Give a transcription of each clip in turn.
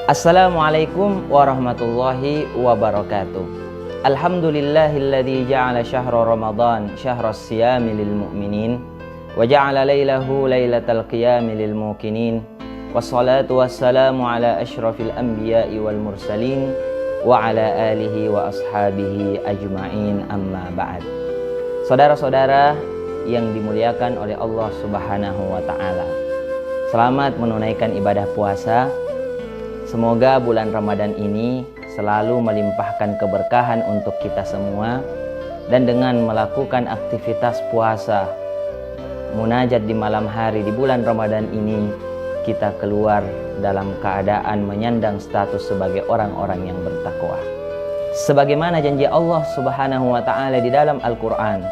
Assalamualaikum warahmatullahi wabarakatuh. Alhamdulillahilladzi ja'ala syahra Ramadan syahras siyami lil mu'minin wa ja'ala lailahu lailatal qiyami lil muqinin. Wassalatu wassalamu ala asyrafil anbiya'i wal mursalin wa ala alihi wa ashabihi ajma'in, amma ba'd. Saudara-saudara yang dimuliakan oleh Allah Subhanahu wa taala, selamat menunaikan ibadah puasa. Semoga bulan Ramadan ini selalu melimpahkan keberkahan untuk kita semua, dan dengan melakukan aktivitas puasa, munajat di malam hari di bulan Ramadan ini, kita keluar dalam keadaan menyandang status sebagai orang-orang yang bertakwa. Sebagaimana janji Allah Subhanahu wa taala di dalam Al-Qur'an,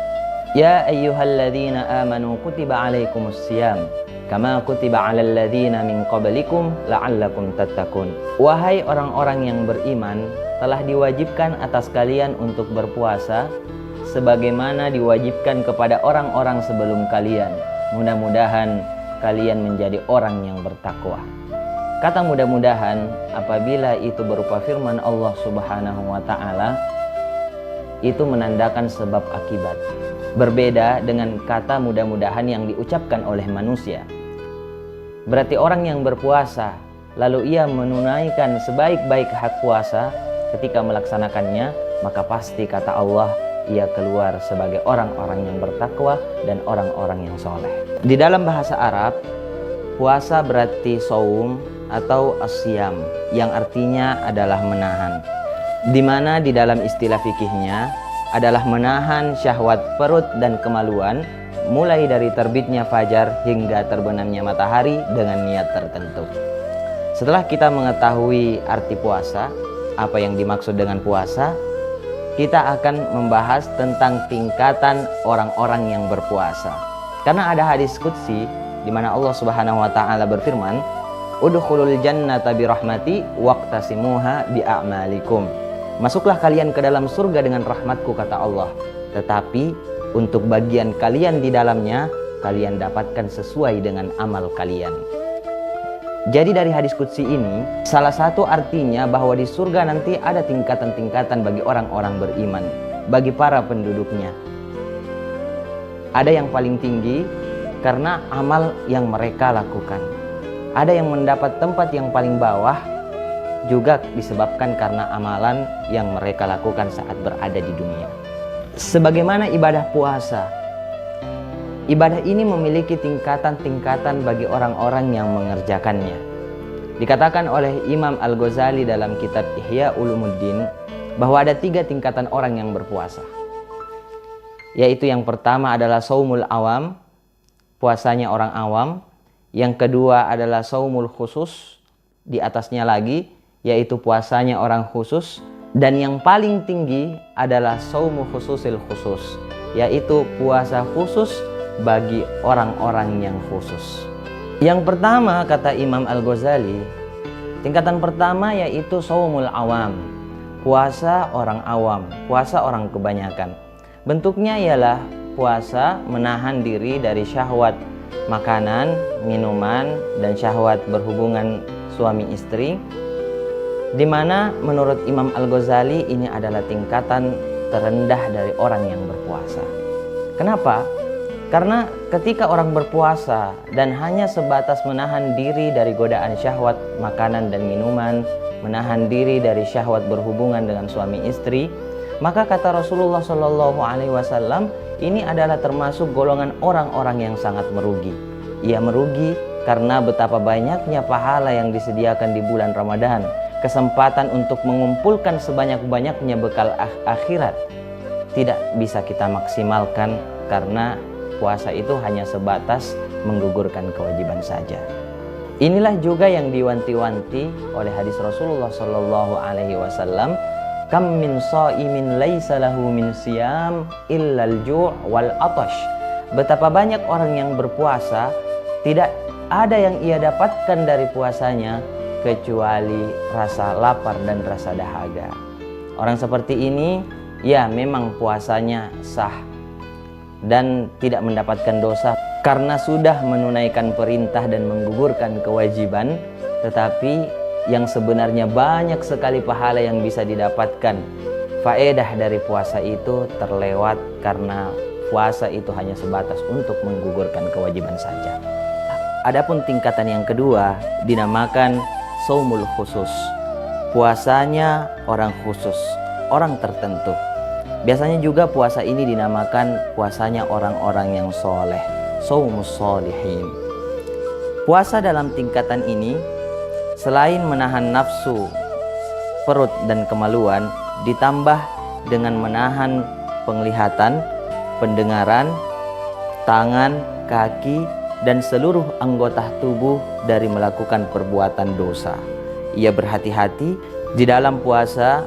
"Ya ayyuhalladzina amanu kutiba alaikumus syiyam kama kutiba 'alal ladzina min qablikum la'allakum tattaqun." Wahai orang-orang yang beriman, telah diwajibkan atas kalian untuk berpuasa sebagaimana diwajibkan kepada orang-orang sebelum kalian. Mudah-mudahan kalian menjadi orang yang bertakwa. Kata mudah-mudahan apabila itu berupa firman Allah Subhanahu wa taala, itu menandakan sebab akibat. Berbeda dengan kata mudah-mudahan yang diucapkan oleh manusia. Berarti orang yang berpuasa lalu ia menunaikan sebaik-baik hak puasa, ketika melaksanakannya maka pasti kata Allah ia keluar sebagai orang-orang yang bertakwa dan orang-orang yang soleh. Di dalam bahasa Arab, puasa berarti saum atau asyam, yang artinya adalah menahan, di mana di dalam istilah fikihnya adalah menahan syahwat perut dan kemaluan mulai dari terbitnya fajar hingga terbenamnya matahari dengan niat tertentu. Setelah kita mengetahui arti puasa, apa yang dimaksud dengan puasa, kita akan membahas tentang tingkatan orang-orang yang berpuasa. Karena ada hadis qudsi di mana Allah Subhanahu wa taala berfirman, "Udkhulul jannata birahmati waqtasimuha bi'amalikum." Masuklah kalian ke dalam surga dengan rahmatku, kata Allah. Tetapi untuk bagian kalian di dalamnya, kalian dapatkan sesuai dengan amal kalian. Jadi dari hadis qudsi ini, salah satu artinya bahwa di surga nanti ada tingkatan-tingkatan bagi orang-orang beriman, bagi para penduduknya. Ada yang paling tinggi karena amal yang mereka lakukan. Ada yang mendapat tempat yang paling bawah juga disebabkan karena amalan yang mereka lakukan saat berada di dunia. Sebagaimana ibadah puasa, ibadah ini memiliki tingkatan-tingkatan bagi orang-orang yang mengerjakannya. Dikatakan oleh Imam Al-Ghazali dalam kitab Ihya Ulumuddin bahwa ada 3 tingkatan orang yang berpuasa. Yaitu yang pertama adalah saumul awam, puasanya orang awam. Yang kedua adalah saumul khusus, di atasnya lagi yaitu puasanya orang khusus. Dan yang paling tinggi adalah saumu khususil khusus, yaitu puasa khusus bagi orang-orang yang khusus. Yang pertama, kata Imam Al-Ghazali, tingkatan pertama yaitu saumul awam, puasa orang awam, puasa orang kebanyakan. Bentuknya ialah puasa menahan diri dari syahwat makanan, minuman, dan syahwat berhubungan suami istri, di mana menurut Imam Al-Ghazali ini adalah tingkatan terendah dari orang yang berpuasa. Kenapa? Karena ketika orang berpuasa dan hanya sebatas menahan diri dari godaan syahwat makanan dan minuman, menahan diri dari syahwat berhubungan dengan suami istri, maka kata Rasulullah SAW, ini adalah termasuk golongan orang-orang yang sangat merugi. Ia merugi karena betapa banyaknya pahala yang disediakan di bulan Ramadan, kesempatan untuk mengumpulkan sebanyak-banyaknya bekal akhirat tidak bisa kita maksimalkan karena puasa itu hanya sebatas menggugurkan kewajiban saja. Inilah juga yang diwanti-wanti oleh hadis Rasulullah SAW, "Kam min shaimin laisa lahu min siyam illal ju' wal atash." Betapa banyak orang yang berpuasa tidak ada yang ia dapatkan dari puasanya kecuali rasa lapar dan rasa dahaga. Orang seperti ini ya memang puasanya sah dan tidak mendapatkan dosa karena sudah menunaikan perintah dan menggugurkan kewajiban, tetapi yang sebenarnya banyak sekali pahala yang bisa didapatkan. Faedah dari puasa itu terlewat karena puasa itu hanya sebatas untuk menggugurkan kewajiban saja. Adapun tingkatan yang kedua dinamakan shaumul khusus. Puasanya orang khusus, orang tertentu. Biasanya juga puasa ini dinamakan puasanya orang-orang yang soleh, shaumus sholihin. Puasa dalam tingkatan ini selain menahan nafsu, perut dan kemaluan, ditambah dengan menahan penglihatan, pendengaran, tangan, kaki, dan seluruh anggota tubuh dari melakukan perbuatan dosa. Ia berhati-hati di dalam puasa,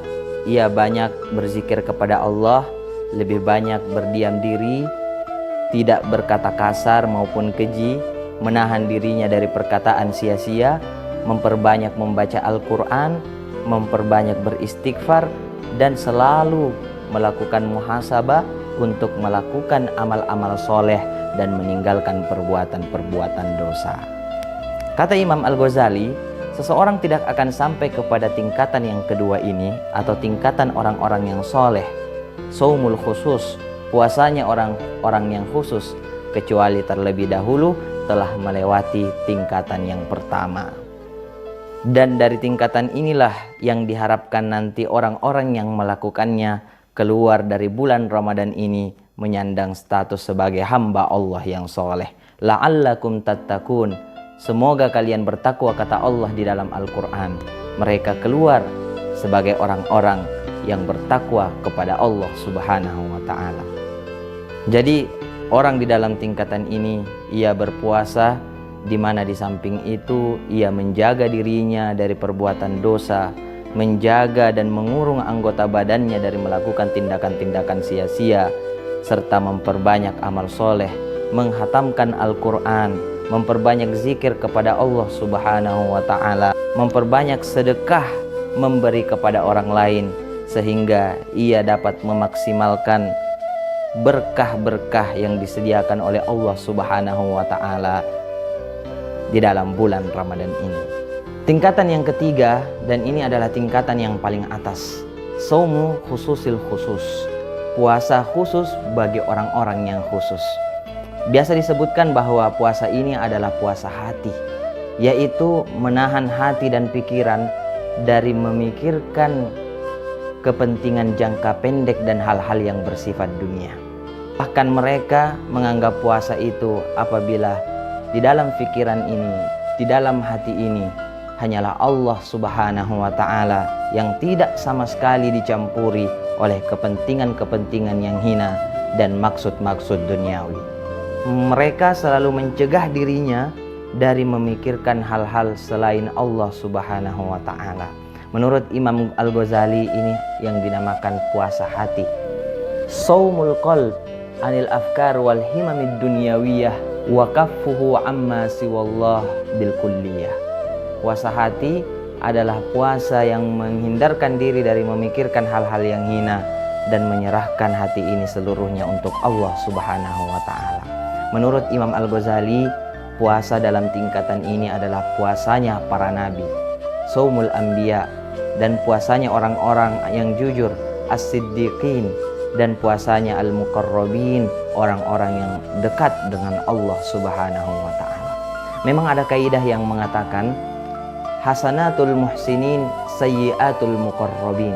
ia banyak berzikir kepada Allah, lebih banyak berdiam diri, tidak berkata kasar maupun keji, menahan dirinya dari perkataan sia-sia, memperbanyak membaca Al-Quran, memperbanyak beristighfar, dan selalu melakukan muhasabah untuk melakukan amal-amal soleh dan meninggalkan perbuatan-perbuatan dosa. Kata Imam Al-Ghazali, seseorang tidak akan sampai kepada tingkatan yang kedua ini atau tingkatan orang-orang yang soleh, shaumul khusus, puasanya orang-orang yang khusus, kecuali terlebih dahulu telah melewati tingkatan yang pertama. Dan dari tingkatan inilah yang diharapkan nanti orang-orang yang melakukannya keluar dari bulan Ramadan ini menyandang status sebagai hamba Allah yang soleh. La'allakum tattaqun. Semoga kalian bertakwa, kata Allah di dalam Al-Quran. Mereka keluar sebagai orang-orang yang bertakwa kepada Allah Subhanahu wa ta'ala. Jadi orang di dalam tingkatan ini, ia berpuasa, di mana di samping itu ia menjaga dirinya dari perbuatan dosa, menjaga dan mengurung anggota badannya dari melakukan tindakan-tindakan sia-sia, serta memperbanyak amal soleh, menghatamkan Al-Quran, memperbanyak zikir kepada Allah Subhanahu wa ta'ala, memperbanyak sedekah, memberi kepada orang lain, sehingga ia dapat memaksimalkan berkah-berkah yang disediakan oleh Allah Subhanahu wa ta'ala di dalam bulan Ramadan ini. Tingkatan yang ketiga, dan ini adalah tingkatan yang paling atas, shaumu khususil khusus, puasa khusus bagi orang-orang yang khusus. Biasa disebutkan bahwa puasa ini adalah puasa hati, yaitu menahan hati dan pikiran dari memikirkan kepentingan jangka pendek dan hal-hal yang bersifat dunia. Bahkan mereka menganggap puasa itu apabila di dalam pikiran ini, di dalam hati ini, hanyalah Allah Subhanahu wa ta'ala yang tidak sama sekali dicampuri oleh kepentingan-kepentingan yang hina dan maksud-maksud duniawi. Mereka selalu mencegah dirinya dari memikirkan hal-hal selain Allah Subhanahu wa ta'ala. Menurut Imam Al-Ghazali, ini yang dinamakan puasa hati. Shaumul qalb anil afkar wal himamid dunyawiyah wa kaffuhu amma siwallah bil kulliyah. Puasa hati adalah puasa yang menghindarkan diri dari memikirkan hal-hal yang hina dan menyerahkan hati ini seluruhnya untuk Allah Subhanahu wa ta'ala. Menurut Imam Al-Ghazali, puasa dalam tingkatan ini adalah puasanya para nabi, shaumul anbiya, dan puasanya orang-orang yang jujur, as-siddiqin, dan puasanya al-muqarrabin, orang-orang yang dekat dengan Allah Subhanahu wa ta'ala. Memang ada kaidah yang mengatakan hasanatul muhsinin sayyiatul muqarrabin.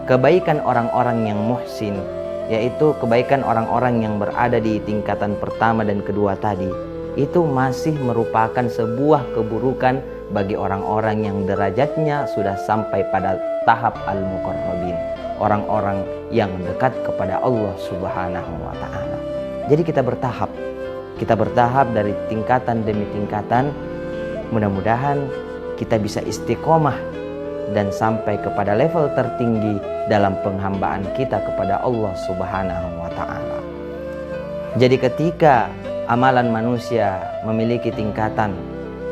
Kebaikan orang-orang yang muhsin, yaitu kebaikan orang-orang yang berada di tingkatan pertama dan kedua tadi, itu masih merupakan sebuah keburukan bagi orang-orang yang derajatnya sudah sampai pada tahap al-muqarrabin, orang-orang yang dekat kepada Allah Subhanahu wa ta'ala. Jadi kita bertahap dari tingkatan demi tingkatan. Mudah-mudahan kita bisa istiqomah dan sampai kepada level tertinggi dalam penghambaan kita kepada Allah Subhanahu wa ta'ala. Jadi ketika amalan manusia memiliki tingkatan,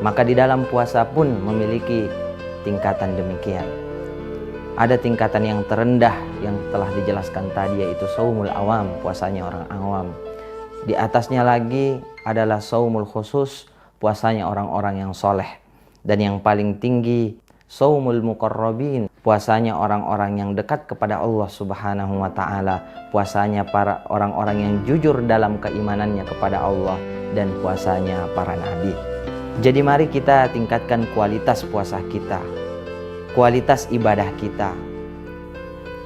maka di dalam puasa pun memiliki tingkatan demikian. Ada tingkatan yang terendah yang telah dijelaskan tadi, yaitu shaumul awam, puasanya orang awam. Di atasnya lagi adalah shaumul khusus, puasanya orang-orang yang soleh. Dan yang paling tinggi, Shaumul muqarrabin, puasanya orang-orang yang dekat kepada Allah Subhanahu wa taala, puasanya para orang-orang yang jujur dalam keimanannya kepada Allah, dan puasanya para nabi. Jadi mari kita tingkatkan kualitas puasa kita, kualitas ibadah kita.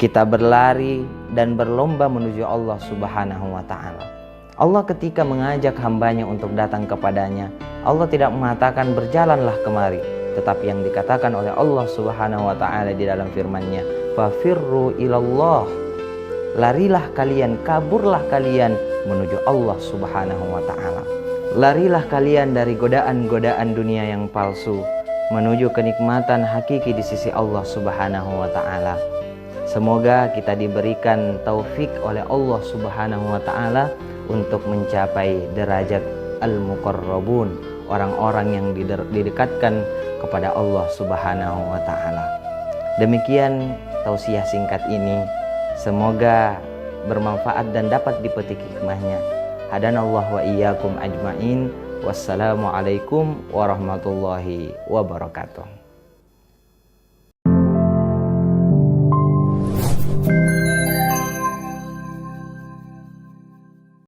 Kita berlari dan berlomba menuju Allah Subhanahu wa taala. Allah ketika mengajak hambanya untuk datang kepadanya, Allah tidak mengatakan berjalanlah kemari, tetapi yang dikatakan oleh Allah Subhanahu wa taala di dalam firman-Nya, fafirru ilallah. Larilah kalian, kaburlah kalian menuju Allah Subhanahu wa taala. Larilah kalian dari godaan-godaan dunia yang palsu menuju kenikmatan hakiki di sisi Allah Subhanahu wa taala. Semoga kita diberikan taufik oleh Allah Subhanahu wa taala untuk mencapai derajat al-muqarrabun, orang-orang yang didekatkan kepada Allah Subhanahu wa taala. Demikian tausiah singkat ini, semoga bermanfaat dan dapat dipetik hikmahnya. Hadanallahu wa iyyakum ajmain. Wassalamualaikum warahmatullahi wabarakatuh.